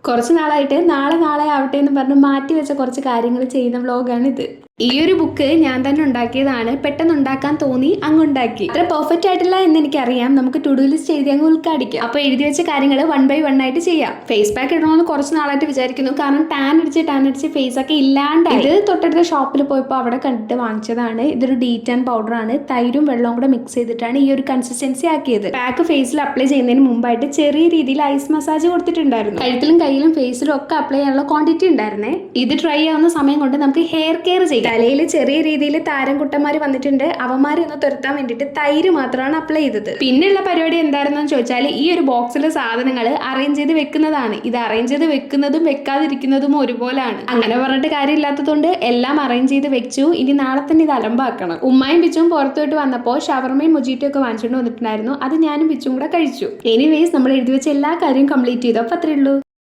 കുറച്ച് നാളായിട്ട് നാളെ നാളെ ആവട്ടെ എന്ന് പറഞ്ഞ് മാറ്റി വെച്ച കുറച്ച് കാര്യങ്ങൾ ചെയ്യുന്ന വ്ലോഗാണ് ഇത്. ഈ ഒരു ബുക്ക് ഞാൻ തന്നെ ഉണ്ടാക്കിയതാണ്. പെട്ടെന്ന് ഉണ്ടാക്കാൻ തോന്നി, അങ്ങ് ഉണ്ടാക്കി. അത്ര പെർഫെക്റ്റ് ആയിട്ടില്ല എന്ന് എനിക്കറിയാം. നമുക്ക് ടു ഡു ലിസ്റ്റ് എഴുതി അങ്ങ് ഉൾക്കാടിക്കാം. അപ്പൊ എഴുതി വെച്ച കാര്യങ്ങൾ 1 by 1 ആയിട്ട് ചെയ്യാം. ഫേസ് പാക്ക് ഇടണമെന്ന് കുറച്ച് നാളായിട്ട് വിചാരിക്കുന്നു. കാരണം ടാൻ അടിച്ച് ഫേസ് ഒക്കെ ഇല്ലാണ്ടായി. ഇത് തൊട്ടടുത്ത ഷോപ്പിൽ പോയപ്പോൾ അവിടെ കണ്ടിട്ട് വാങ്ങിച്ചതാണ്. ഇതൊരു ഡീറ്റാൻ പൗഡർ ആണ്. തൈരും വെള്ളവും കൂടെ മിക്സ് ചെയ്തിട്ടാണ് ഈ ഒരു കൺസിസ്റ്റൻസി ആക്കിയത്. പാക്ക് ഫേസിൽ അപ്ലൈ ചെയ്യുന്നതിന് മുമ്പായിട്ട് ചെറിയ രീതിയിൽ ഐസ് മസാജ് കൊടുത്തിട്ടുണ്ടായിരുന്നു. കഴുത്തിലും കയ്യിലും ഫേസിലും ഒക്കെ അപ്ലൈ ചെയ്യാനുള്ള ക്വാണ്ടിറ്റി ഉണ്ടായിരുന്നേ. ഇത് ട്രൈ ആവുന്ന സമയം കൊണ്ട് നമുക്ക് ഹെയർ കെയർ ചെയ്യാം. തലയിൽ ചെറിയ രീതിയിൽ താരം കുട്ടന്മാർ വന്നിട്ടുണ്ട്. അവന്മാരെ ഒന്ന് തുരത്താൻ വേണ്ടിയിട്ട് തൈര് മാത്രമാണ് അപ്ലൈ ചെയ്തത്. പിന്നെയുള്ള പരിപാടി എന്തായിരുന്നെന്ന് ചോദിച്ചാൽ ഈ ഒരു ബോക്സിലെ സാധനങ്ങൾ അറേഞ്ച് ചെയ്ത് വെക്കുന്നതാണ്. ഇത് അറേഞ്ച് ചെയ്ത് വെക്കുന്നതും വെക്കാതിരിക്കുന്നതും ഒരുപോലാണ്. അങ്ങനെ പറഞ്ഞിട്ട് കാര്യമില്ലാത്തതുകൊണ്ട് എല്ലാം അറേഞ്ച് ചെയ്ത് വെച്ചു. ഇനി നാളെ തന്നെ ഇത് അലമ്പാക്കണം. ഉമ്മായും പിച്ചും പുറത്തോട്ട് വന്നപ്പോൾ ഷവർമയും മൊജിറ്റോ ഒക്കെ വാങ്ങിച്ചുകൊണ്ട് വന്നിട്ടുണ്ടായിരുന്നു. അത് ഞാനും പിച്ചും കൂടെ കഴിച്ചു. എനിവേസ് നമ്മൾ എഴുതി വെച്ച എല്ലാ കാര്യവും കംപ്ലീറ്റ് ചെയ്തു. അപ്പൊ അത്രേ ഉള്ളൂ.